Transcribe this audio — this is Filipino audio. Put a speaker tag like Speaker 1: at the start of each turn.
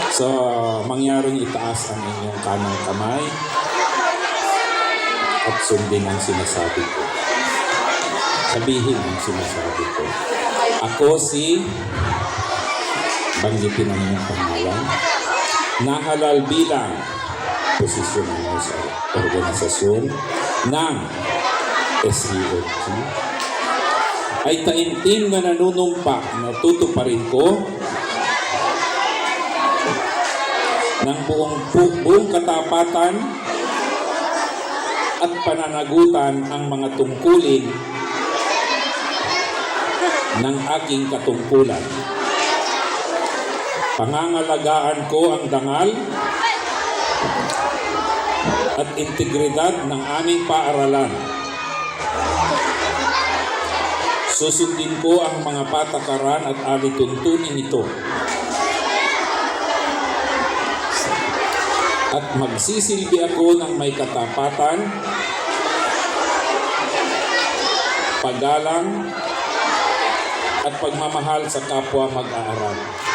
Speaker 1: So, mangyaring itaas ang inyong kanang kamay at sundin ang sinasabi ko. Sabihin ang sinasabi ko. Ako si, banggitin ang inyong pangalan, nahalal bilang posisyon mo sa organisasyon ng SEFG, ay taimtim na nanunumpa na tutuparin ko ng buong katapatan at pananagutan ang mga tungkulin ng aking katungkulan. Pangangalagaan ko ang dangal at integridad ng aming paaralan. Susundin ko ang mga patakaran at alituntunin ito. At magsisilbi ako ng may katapatan, paggalang, at pagmamahal sa kapwa mag-aaral.